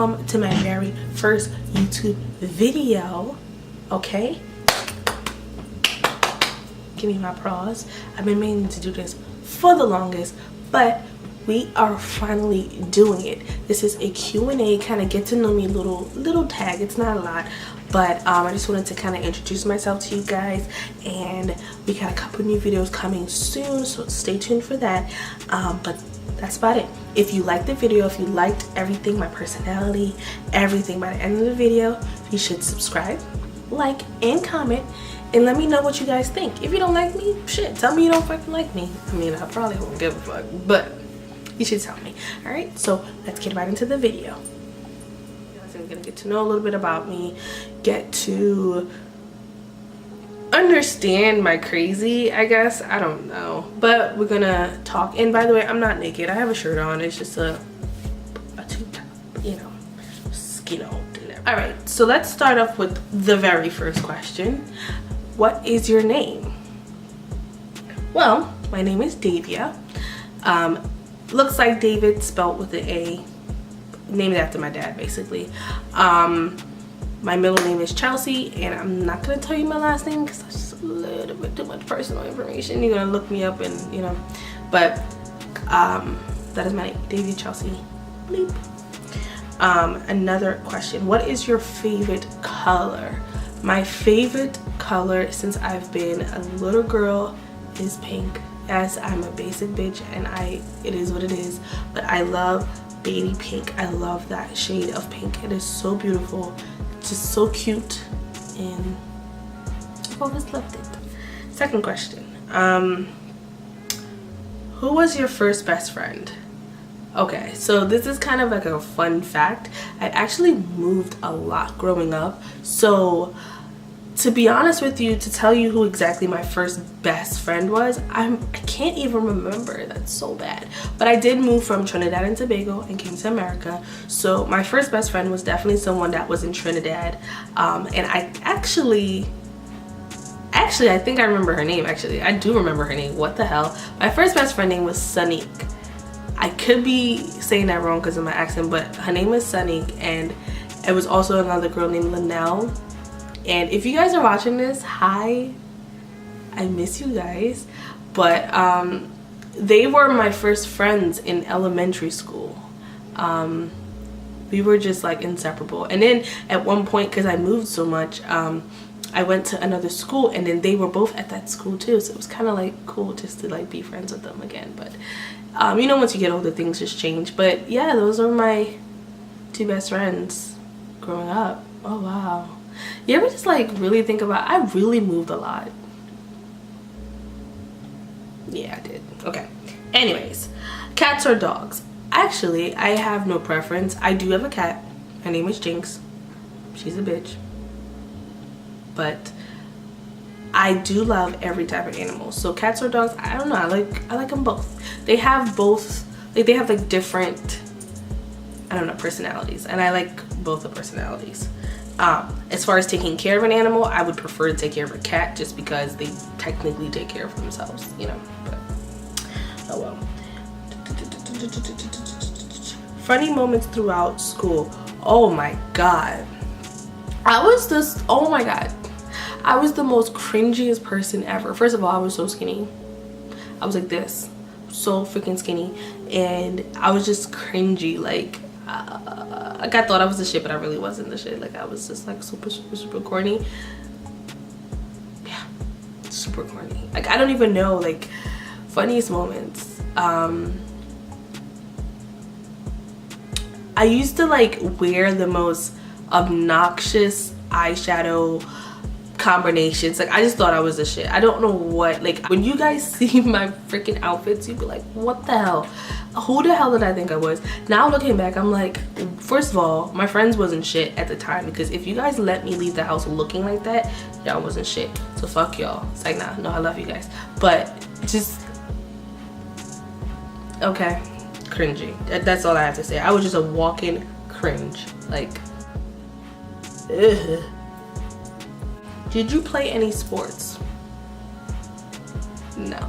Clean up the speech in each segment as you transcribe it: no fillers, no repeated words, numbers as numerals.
welcome to my very first YouTube video. Okay, give me my applause. I've been meaning to do this for the longest, but we are finally doing it. This is a Q&A, kind of get to know me little tag. It's not a lot, but I just wanted to kind of introduce myself to you guys, and we got a couple new videos coming soon, so stay tuned for that. But that's about it. If you liked the video, if you liked everything, my personality, everything, by the end of the video, you should subscribe, like, and comment, and let me know what you guys think. If you don't like me, shit, tell me you don't fucking like me. I mean, I probably won't give a fuck, but you should tell me. All right, so let's get right into the video. You guys are gonna get to know a little bit about me, get to understand my crazy, I guess. I don't know, but we're gonna talk. And by the way, I'm not naked. I have a shirt on. It's just a tube top, you know, skin on. All right, so let's start off with the very first question. What is your name? Well, my name is Davia. Looks like David spelled with an A, named after my dad, basically. My middle name is Chelsea, and I'm not gonna tell you my last name because that's just a little bit too much personal information. You're gonna look me up and, you know, but that is my name, Davia Chelsea. Bleep. Another question, what is your favorite color? My favorite color since I've been a little girl is pink. Yes, I'm a basic bitch, and it is what it is, but I love baby pink. I love that shade of pink. It is so beautiful, just so cute, and I've always loved it. Second question, who was your first best friend? Okay, so this is kind of like a fun fact. I actually moved a lot growing up, so to be honest with you, to tell you who exactly my first best friend was, I can't even remember. That's so bad. But I did move from Trinidad and Tobago and came to America. So my first best friend was definitely someone that was in Trinidad. And I actually, I think I remember her name. Actually, I do remember her name. What the hell? My first best friend name was Sonique. I could be saying that wrong because of my accent, but her name was Sonique, and it was also another girl named Linnell. And if you guys are watching this, hi, I miss you guys. But they were my first friends in elementary school. We were just like inseparable. And then at one point, because I moved so much, I went to another school, and then they were both at that school too. So it was kind of like cool just to like be friends with them again. But you know, once you get older, things just change. But yeah, those are my two best friends growing up. Oh wow. You ever just like really think about, I really moved a lot. Yeah, I did. Okay. Anyways, cats or dogs? Actually, I have no preference. I do have a cat. Her name is Jinx. She's a bitch. But I do love every type of animal. So cats or dogs, I don't know. I like them both. They have both, like they have like different, I don't know, personalities. And I like both the personalities. As far as taking care of an animal, I would prefer to take care of a cat just because they technically take care of themselves, you know, but oh well. Funny moments throughout school. Oh my god. Oh my god. I was the most cringiest person ever. First of all, I was so skinny. I was like this, so freaking skinny, and I was just cringy, like I thought I was the shit, but I really wasn't the shit. Like I was just like super corny. Yeah, super corny. Like I don't even know, like funniest moments. I used to like wear the most obnoxious eyeshadow combinations. Like I just thought I was the shit. I don't know what, like when you guys see my freaking outfits, you'd be like, what the hell? Who the hell did I think I was? Now looking back, I'm like, first of all, my friends wasn't shit at the time, because if you guys let me leave the house looking like that, y'all wasn't shit. So fuck y'all. It's like, nah, no, I love you guys, but just okay, cringy. That's all I have to say. I was just a walking cringe. Like, ugh. Did you play any sports? No.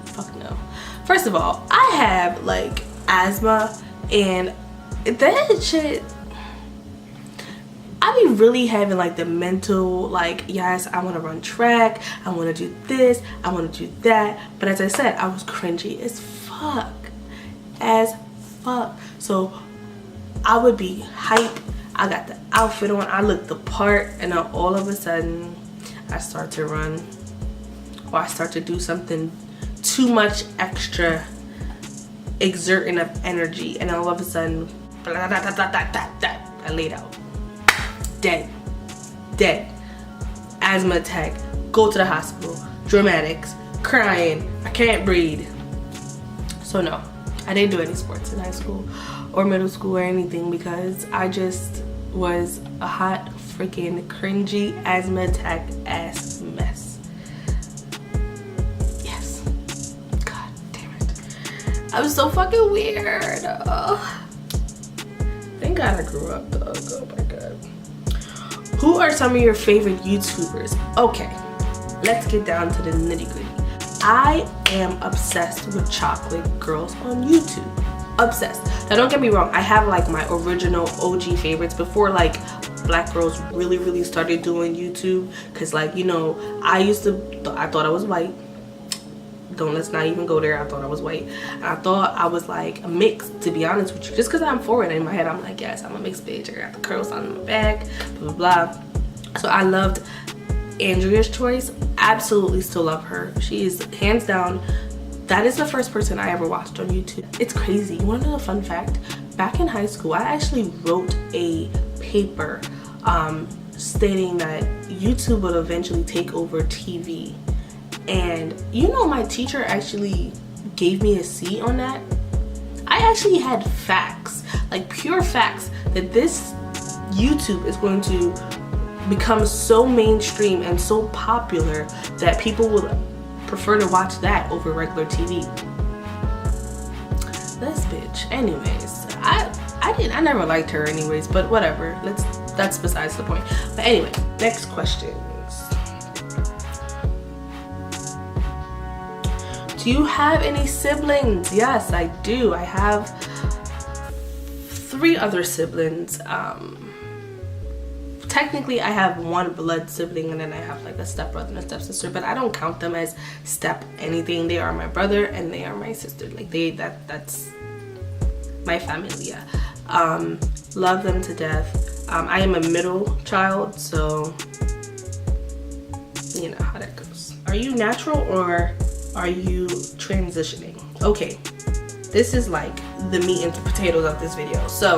Fuck no. First of all, I have like asthma, and that shit, really having like the mental, like, yes, I want to run track, I want to do this, I want to do that. But as I said, I was cringy as fuck. So I would be hype, I got the outfit on, I looked the part, and then all of a sudden I start to run, or I start to do something too much extra exerting of energy, and all of a sudden I laid out dead, asthma attack, go to the hospital, dramatics, crying, I can't breathe. So no, I didn't do any sports in high school or middle school or anything, because I just was a hot freaking cringy asthma attack ass mess. Yes, god damn it, I was so fucking weird. Thank god I grew up though. Oh my god. Who are some of your favorite YouTubers? Okay, let's get down to the nitty gritty. I am obsessed with chocolate girls on YouTube. Obsessed. Now don't get me wrong, I have like my original OG favorites before like black girls really started doing YouTube, because like, you know, I thought I was white. Let's not even go there. I thought I was white. And I thought I was like a mix, to be honest with you, just because I'm foreign. In my head I'm like, yes, I'm a mixed bitch. I got the curls on my back, blah blah blah. So I loved Andrea's Choice. Absolutely still love her. She is hands down, that is the first person I ever watched on YouTube. It's crazy. You want to know a fun fact? Back in high school, I actually wrote a paper stating that YouTube would eventually take over TV. And you know, my teacher actually gave me a C on that. I actually had facts, like pure facts, that this YouTube is going to become so mainstream and so popular that people will prefer to watch that over regular TV. This bitch. Anyways, I never liked her anyways, but whatever. That's besides the point. But anyway, next questions. Do you have any siblings? Yes, I do. I have 3 other siblings. Technically I have one blood sibling, and then I have like a stepbrother and a stepsister, but I don't count them as step anything. They are my brother and they are my sister. Like that's my familia. Love them to death. I am a middle child, so you know how that goes. Are you natural or are you transitioning? Okay, this is like the meat and potatoes of this video. So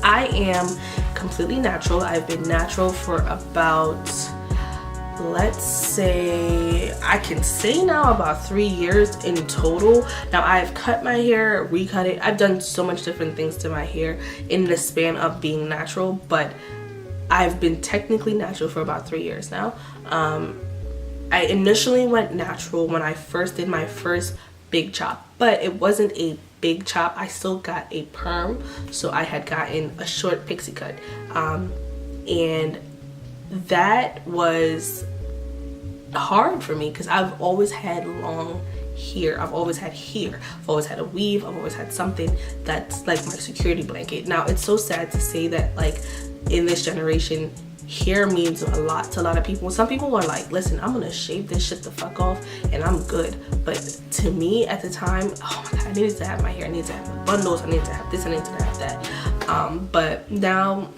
I am completely natural. I've been natural for about, let's say, I can say now about 3 years in total. Now I've cut my hair, recut it. I've done so much different things to my hair in the span of being natural, but I've been technically natural for about 3 years now. I initially went natural when I first did my first big chop, but it wasn't a big chop. I still got a perm, so I had gotten a short pixie cut, and that was hard for me because I've always had long hair. I've always had hair. I've always had a weave. I've always had something that's like my security blanket. Now it's so sad to say that like in this generation, hair means a lot to a lot of people. Some people are like, listen, I'm gonna shave this shit the fuck off and I'm good. But to me at the time, oh my god, I needed to have my hair, I needed to have my bundles, I needed to have this, I needed to have that. But now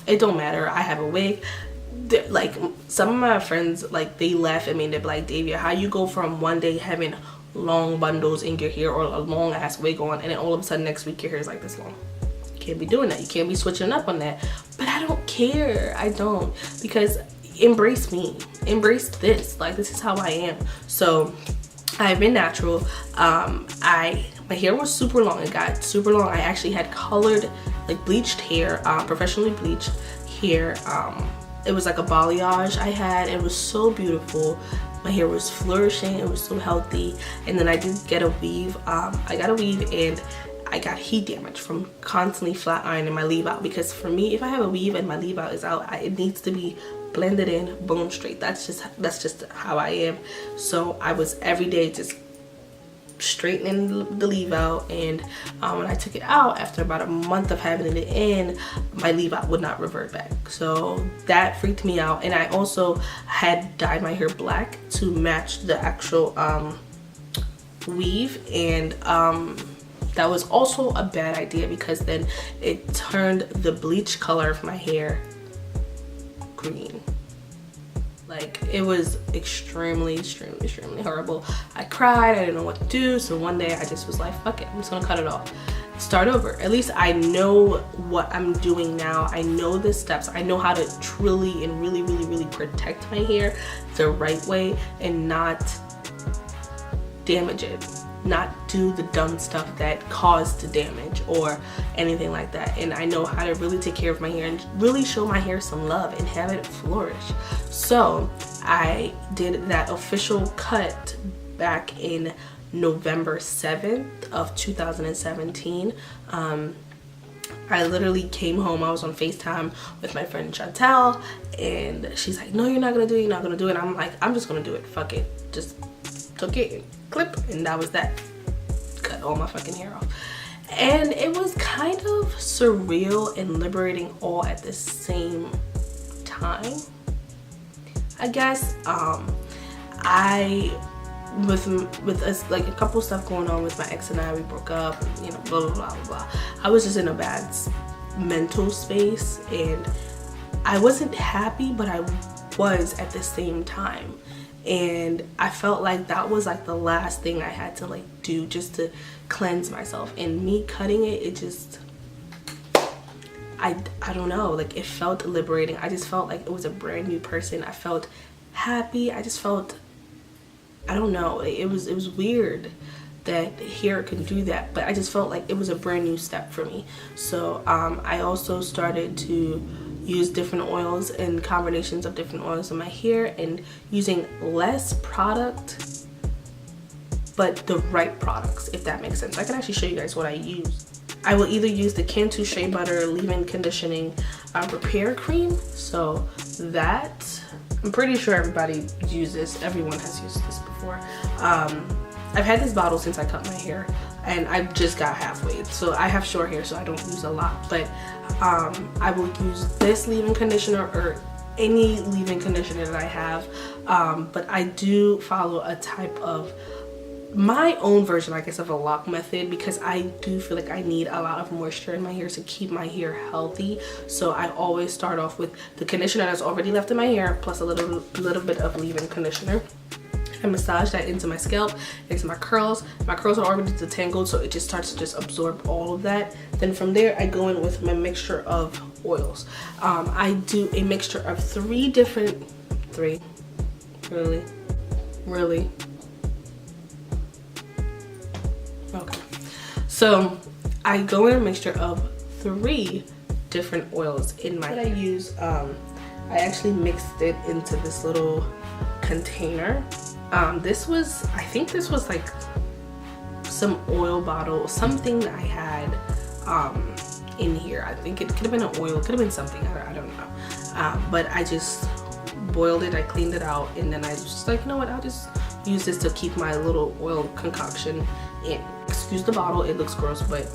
it don't matter. I have a wig. Like some of my friends, like they laugh at me and they're like, Davia, how you go from one day having long bundles in your hair or a long ass wig on, and then all of a sudden next week your hair is like this long? You can't be doing that. You can't be switching up on that. But I don't care. I don't, because embrace me, embrace this. Like this is how I am. So I've been natural. My hair was super long. It got super long. I actually had colored, like bleached hair, professionally bleached hair. It was like a balayage I had. It was so beautiful. My hair was flourishing. It was so healthy. And then I did get a weave. I got a weave and I got heat damage from constantly flat ironing my leave out, because for me, if I have a weave and my leave out is out, it needs to be blended in, bone straight. That's just how I am. So I was every day just straightening the leave out, and when I took it out after about a month of having it in, my leave out would not revert back. So that freaked me out. And I also had dyed my hair black to match the actual weave, and that was also a bad idea because then it turned the bleach color of my hair green. Like, it was extremely horrible. I cried, I didn't know what to do, so one day I just was like, fuck it, I'm just gonna cut it off, start over. At least I know what I'm doing now. I know the steps. I know how to truly and really protect my hair the right way and not damage it, not do the dumb stuff that caused the damage or anything like that. And I know how to really take care of my hair and really show my hair some love and have it flourish. So I did that official cut back in November 7th of 2017. I literally came home. I was on FaceTime with my friend Chantel, and she's like, no, you're not gonna do it, you're not gonna do it. I'm like, I'm just gonna do it, fuck it. Just took it and clip, and that was that. Cut all my fucking hair off. And it was kind of surreal and liberating all at the same time, I guess. With us, like, a couple stuff going on with my ex and I, we broke up, you know, blah blah blah. I was just in a bad mental space, and I wasn't happy, but I was at the same time. And I felt like that was like the last thing I had to like do just to cleanse myself. And me cutting it, it just, I don't know, like, it felt liberating. I just felt like it was a brand new person. I felt happy. I just felt, I don't know, it was weird that hair can do that, but I just felt like it was a brand new step for me. So I also started to use different oils and combinations of different oils in my hair, and using less product but the right products, if that makes sense. I can actually show you guys what I use. I will either use the Cantu Shea Butter Leave-In Conditioning Repair Cream. So that, I'm pretty sure everybody uses, everyone has used this before. I've had this bottle since I cut my hair, and I just got halfway. So I have short hair, so I don't use a lot, but I will use this leave-in conditioner or any leave-in conditioner that I have, but I do follow a type of my own version, I guess, of a lock method, because I do feel like I need a lot of moisture in my hair to keep my hair healthy. So I always start off with the conditioner that's already left in my hair plus a little bit of leave-in conditioner. I massage that into my scalp, into my curls. My curls are already detangled, so it just starts to just absorb all of that. Then from there, I go in with my mixture of oils. I do a mixture of three, really? Okay. So I go in a mixture of 3 different oils in my, I use, I actually mixed it into this little container. This was, I think this was like some oil bottle, something that I had in here. I think it could have been an oil, it could have been something, I don't know. But I just boiled it, I cleaned it out, and then I was just like, you know what, I'll just use this to keep my little oil concoction in. Excuse the bottle, it looks gross, but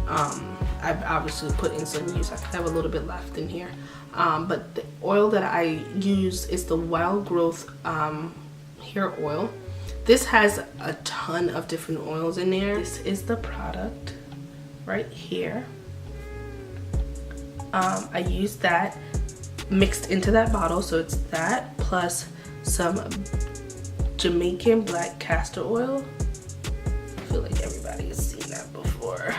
I've obviously put in some use. I could have a little bit left in here. But the oil that I use is the Wild Growth hair oil. This has a ton of different oils in there. This is the product right here. I use that mixed into that bottle, so it's that plus some Jamaican black castor oil. I feel like everybody has seen that before.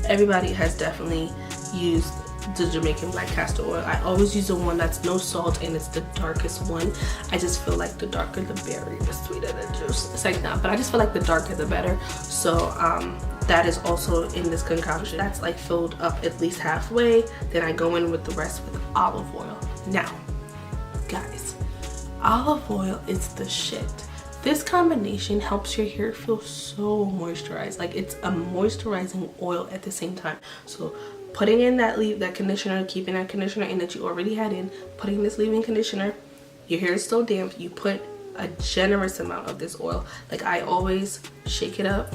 Everybody has definitely used the Jamaican black castor oil. I always use the one that's no salt and it's the darkest one. I just feel like the darker the berry, the sweeter the juice. It's like that, but I just feel like the darker the better. So that is also in this concoction. That's like filled up at least halfway. Then I go in with the rest with olive oil. Now, guys, olive oil is the shit. This combination helps your hair feel so moisturized. Like, it's a moisturizing oil at the same time. So putting in that conditioner, keeping that conditioner in that you already had in, putting this leave-in conditioner, your hair is still damp, you put a generous amount of this oil. Like I always shake it up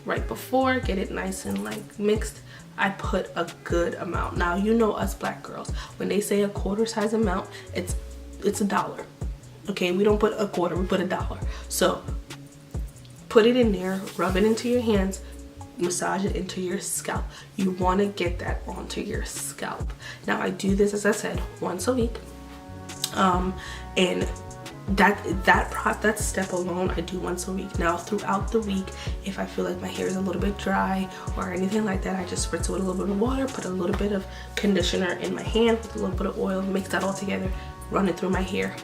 right before, get it nice and like mixed. I put a good amount. Now you know us black girls, when they say a quarter size amount, it's $1. Okay, we don't put a quarter, we put $1. So put it in there, rub it into your hands, massage it into your scalp. You want to get that onto your scalp. Now I do this, as I said, once a week, and that step alone I do once a week. Now throughout the week, if I feel like my hair is a little bit dry or anything like that, I just spritz it with a little bit of water, put a little bit of conditioner in my hand with a little bit of oil, mix that all together, run it through my hair.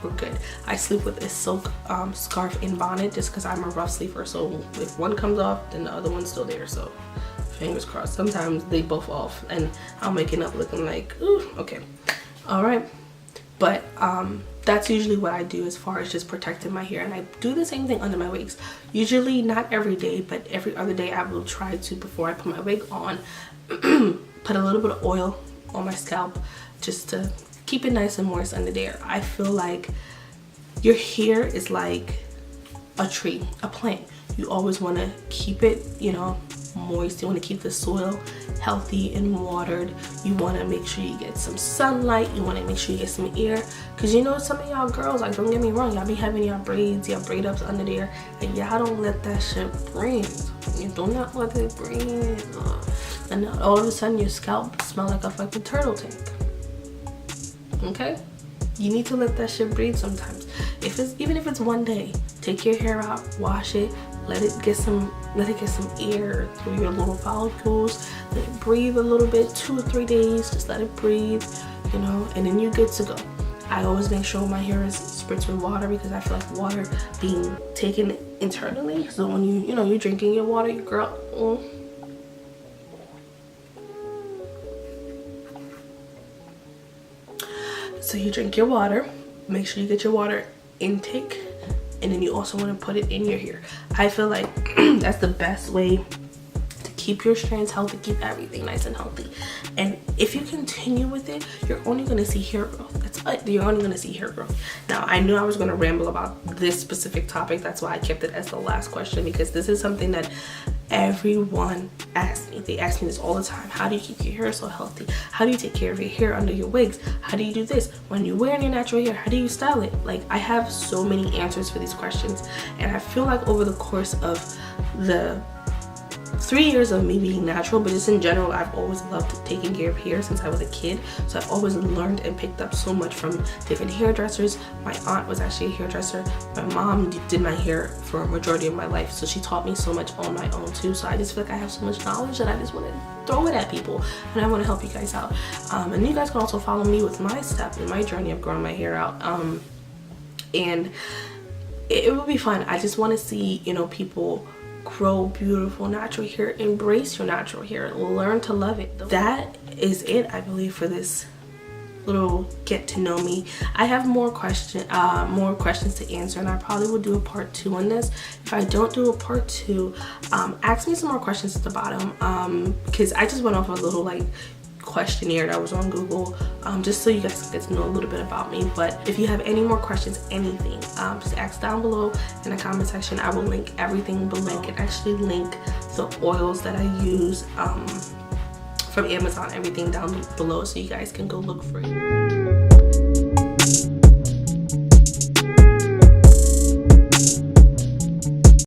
We're good. I sleep with a silk scarf and bonnet just because I'm a rough sleeper, so if one comes off then the other one's still there, so fingers crossed. Sometimes they both off and I'm waking up looking like, ooh, okay, all right. But that's usually what I do as far as just protecting my hair. And I do the same thing under my wigs. Usually not every day, but every other day I will try to, before I put my wig on, put a little bit of oil on my scalp just to keep it nice and moist under there. I feel like your hair is like a tree, a plant. You always want to keep it, you know, moist. You want to keep the soil healthy and watered. You want to make sure you get some sunlight. You want to make sure you get some air, because you know some of y'all girls, like, don't get me wrong, y'all be having y'all braids, y'all braid ups under there, and y'all don't let that shit breathe. You do not let it breathe, and all of a sudden your scalp smell like a fucking turtle tank. Okay, you need to let that shit breathe sometimes. Even if it's one day, take your hair out, wash it, let it get some air through your little follicles, let it breathe a little bit, 2 or 3 days, just let it breathe, you know, and then you're good to go. I always make sure my hair is spritzed with water, because I feel like water being taken internally, so when you're drinking your water, your girl, so you drink your water, make sure you get your water intake, and then you also want to put it in your hair. I feel like that's the best way to keep your strands healthy, keep everything nice and healthy. And if you continue with it, you're only going to see hair growth. That's it. You're only going to see hair growth. Now, I knew I was going to ramble about this specific topic. That's why I kept it as the last question, because this is something that everyone asks me. They ask me this all the time. How do you keep your hair so healthy? How do you take care of your hair under your wigs? How do you do this? When you're wearing your natural hair, how do you style it? Like, I have so many answers for these questions, and I feel like over the course of the 3 years of me being natural, but just in general, I've always loved taking care of hair since I was a kid. So I've always learned and picked up so much from different hairdressers. My aunt was actually a hairdresser. My mom did my hair for a majority of my life, so she taught me so much on my own too. So I just feel like I have so much knowledge that I just want to throw it at people, and I want to help you guys out. And you guys can also follow me with my step and my journey of growing my hair out. And it will be fun. I just want to see, you know, people grow beautiful natural hair. Embrace your natural hair, learn to love it. That is it, I believe, for this little get to know me. I have more questions to answer, and I probably will do a part 2 on this. If I don't do a part 2, ask me some more questions at the bottom, because I just went off a little like questionnaire that was on Google, just so you guys can get to know a little bit about me. But if you have any more questions, anything, just ask down below in the comment section. I will link everything below. I can actually link the oils that I use from Amazon, everything down below, so you guys can go look for it.